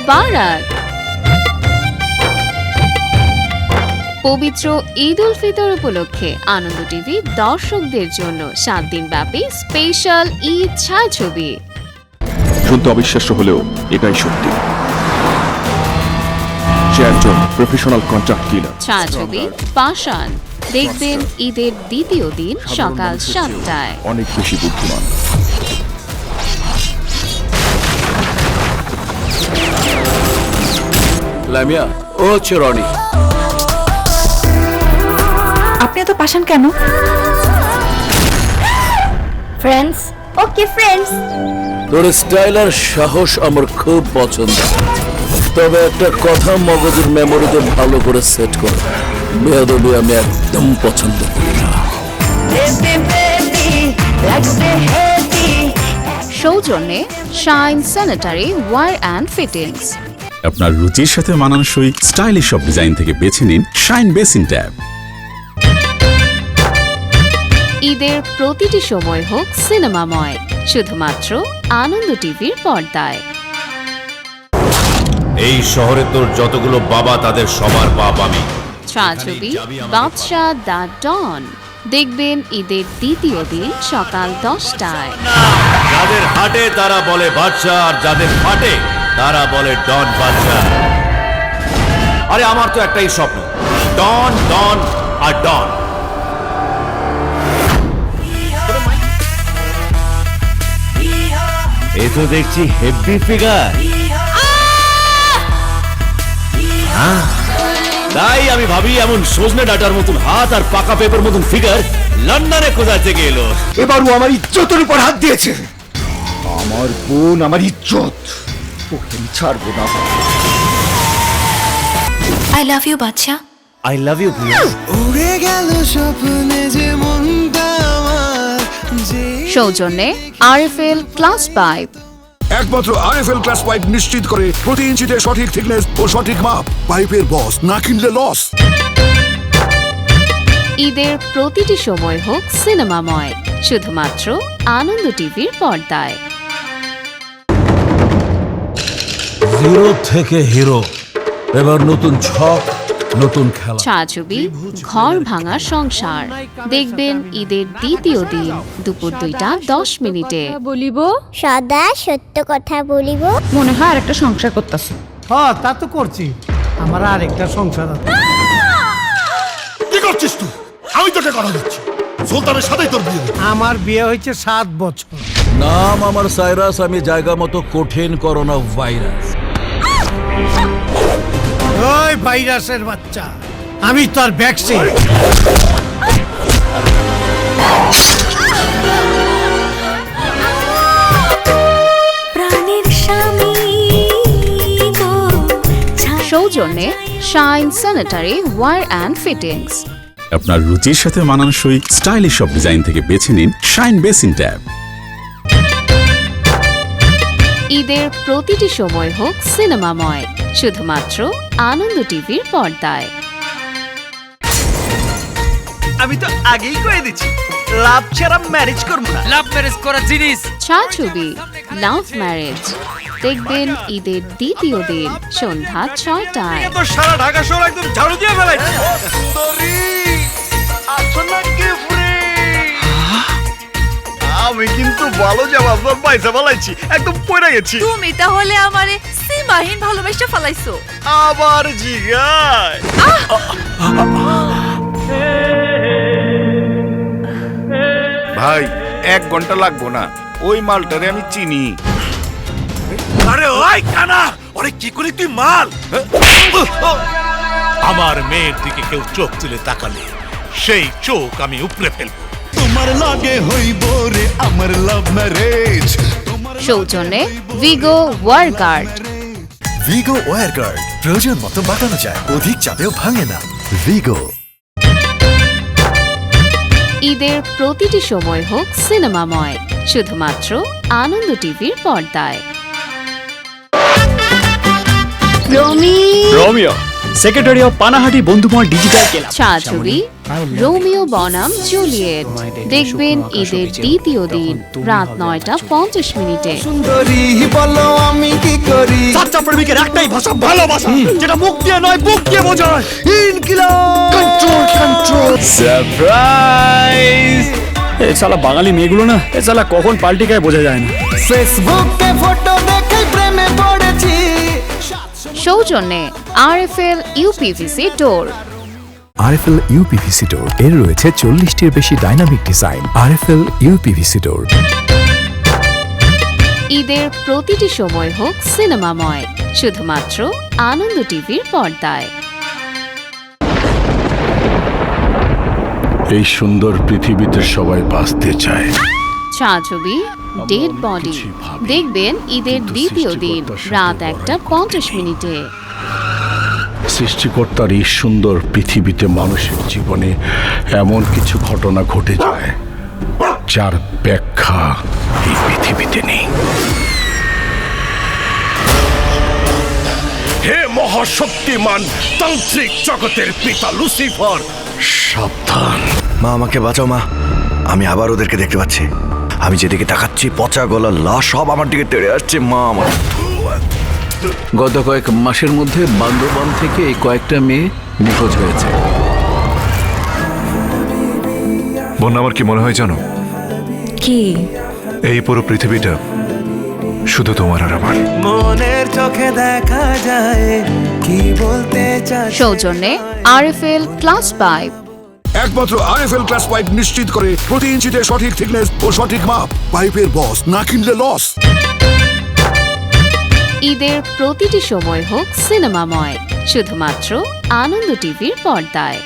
মুবারক। পবিত্র ঈদ উল ফিতর উপলক্ষে আনন্দ টিভি দর্শকদের জন্য 7 দিন ব্যাপী স্পেশাল ঈদ ছায়াছবি। শুনতে অবিশ্বাস্য হলেও এটাই সত্যি। সে একজন প্রফেশনাল কন্ট্রাক্ট কিলার। ছায়াছবি পাষাণ দেখবেন ঈদের দ্বিতীয় দিন সকাল 7টায়। অনেক বেশি বুদ্ধিমান। লামিয়া, ও হচ্ছে রনি। আপনি এত পাষাণ কেন? Friends, okay friends. তোর স্টাইল আর সাহস আমার খুব পছন্দ, তবে একটা কথা মগজের মেমোরিতে ভালো করে সেট কর, বেয়াদবি আমি একদম পছন্দ করি না। সৌজন্যে shine sanitary wire and fittings. আপনার রুচির সাথে মানানসই স্টাইলিশ সব ডিজাইন থেকে বেছে নিন শাইন বেসিন ট্যাব। ঈদের প্রতিটি সময় হোক সিনেমাময়, শুধুমাত্র আনন্দ টিভির পর্দায়। এই শহরে তোর যতগুলো বাবা তাদের সবার বাপ আমি। ছায়াছবি বাদশা দ্য ডন দেখবেন ঈদের দ্বিতীয় দিন সকাল 10টায়। যাদের হাটে তারা বলে বাদশা, আর যাদের ফাটে তারা বলে ডন বাদশা। আরে আমার তো একটাই স্বপ্ন, ডন ডন আর ডন। এ তো দেখছি হেভি ফিগার। তাই আমি ভাবি এমন সজনে ডাটার মতন হাত আর পাকা পেপার মতন ফিগার লন্ডনে কোথা থেকে এলো? এবারও আমার ইজ্জতের উপর হাত দিয়েছে। আমার বোন, আমার ইজ্জত, ওকে আমি ছাড়বো না। I love you Badshah. I love you Priya. উড়ে গেল স্বপ্নে যে মনটা আমার, যে সৌজন্যে আরএফএল ক্লাস 5। একমাত্র আরএফএল ক্লাস পাইপ নিশ্চিত করে প্রতি ইঞ্চিতে সঠিক থিকনেস ও সঠিক মাপ। পাইপের বস, না কিনলে লস। ঈদের প্রতিটি সময় হোক সিনেমাময়, শুধুমাত্র আনন্দ টিভির পর্দায়। জিরো থেকে হিরো, এবার নতুন ছক, নতুন খেলা। ছায়াছবি ঘর ভাঙা সংসার দেখবেন ঈদের দ্বিতীয় দিন দুপুর 2:10 বলিব সদা সত্য কথা বলিব। মনে হয় আর একটা সংসার করতেছ। হ্যাঁ তা তো করছি, আমার আর একটা সংসার আছে। কি করছিস তুই? আমি তোকে কথা দিচ্ছি, সুলতানের সাথেই তোর বিয়ে। আমার বিয়ে হয়েছে 7 বছর। নাম আমার সাইরাস, আমি জায়গা মতো কঠিন করোনা ভাইরাস। ওই ভাইরাসের বাচ্চা, আমি তোর ভ্যাকসিন। সৌজন্যে shine sanitary wire and fittings. আপনার রুচির সাথে মানানসই স্টাইলিশ সব ডিজাইন থেকে বেছে নিন শাইন বেসিন ট্যাব। ঈদের প্রতিটি সময় হোক সিনেমাময়, শুধুমাত্র আনন্দ টিভির পর্দায়। আমি তো আগেই কয়ে দিচ্ছি, লাভ ছাড়া ম্যারেজ করবো না। লাভ ম্যারেজ করার জিনিস। ছায়াছবি লাভ ম্যারেজ দেখবেন ঈদের দ্বিতীয় দিন সন্ধ্যা 6টায়। তো সারা ঢাকা শহর একদম ঝাড়ু দিয়ে ফেলাইছে। আমি কিন্তু ভালো জবাব পয়সা ফেলাইছি, একদম পড়ে গেছি। তুমি তাহলে আমারে সীমাহীন ভালোবাসা ফেলাইছো। আবার জিগায়। ভাই 1 ঘন্টা লাগবো না, ওই মালটারে আমি চিনি। আরে ওই কানা, ওরে কি করে তুই মাল? আমার মেয়ের দিকে কেউ চোখ তুলে তাকালে সেই চোখ আমি উপড়ে ফেলবো। তোমার লাগে হইব রে আমার লাভ ম্যারেজ। সৌজন্যে ভিগো ওয়ার গার্ড। ভিগো ওয়্যার গার্ড প্রয়োজন মতো বাঁকানো যায়, অধিক চাপেও ভাঙে না। ভিগো। ঈদের প্রতিটি সময় হোক সিনেমাময়, শুধুমাত্র আনন্দ টিভির পর্দায়। Romeo, secretary of Panahati Bandhumahal digital club. ছায়াছবি রোমিও বনাম জুলিয়েট দেখবেন ঈদের দ্বিতীয় দিন রাত 9:50 সুন্দরী বলো আমি কি করি বাচ্চা প্রেমিকের একটাই ভাষা ভালোবাসা, যেটা মুখ দিয়ে নয় বুক দিয়ে বোঝায়। ইনকিলাব কন্ট্রোল কন্ট্রোল সারপ্রাইজ। এ শালা বাঙালি মেয়েগুলো না, এ শালা কখন পাল্টি খায় বোঝা যায় না। ফেসবুকে ফটো দেখে প্রেমে পড়েছি। সৌজন্যে RFL UPVC ডোর। RFL UPVC ডোর এর রয়েছে 40টির বেশি ডাইনামিক ডিজাইন। RFL UPVC ডোর। ঈদের প্রতিটি সময় হোক সিনেমাময়, শুধুমাত্র আনন্দ টিভির পর্দায়। এই সুন্দর পৃথিবীতে সবাই বাঁচতে চায়। ছায়াছবি ডেড বডি দেখবেন ঈদের দ্বিতীয় দিন রাত 1:50। সৃষ্টিকর্তার এই সুন্দর পৃথিবীতে মানুষের জীবনে এমন কিছু ঘটনা ঘটে যায় যার ব্যাখ্যা এই পৃথিবীতে নেই। হে মহাশক্তিমান তান্ত্রিক জগতের পিতা লুসিফার, সাবধান। মা আমাকে বাঁচাও মা, আমি আবার ওদেরকে দেখতে পাচ্ছি। আমি যেদিকে তাকাচ্ছি পচা গলা লাশ সব আমার দিকে তেড়ে আসছে। মা আমার গত কয়েক মাসের মধ্যে বান্দরবান থেকে এই কয়েকটা মেয়ে নিখোঁজ হয়েছে। বন্যা, আমার কি মনে হয় জানো, কি? এই পুরো পৃথিবীটা শুধু তোমার আর আমার। মনের চোখে দেখা যায় কি বলতে চাই। সৌজন্যে RFL ক্লাস 5। একমাত্র RFL ক্লাস পাইপ নিশ্চিত করে প্রতি ইঞ্চিতে সঠিক থিকনেস ও সঠিক মাপ। পাইপের বস, না কিনলে লস। ঈদের প্রতিটি সময় হোক সিনেমাময়, শুধুমাত্র আনন্দ টিভির পর্দায়।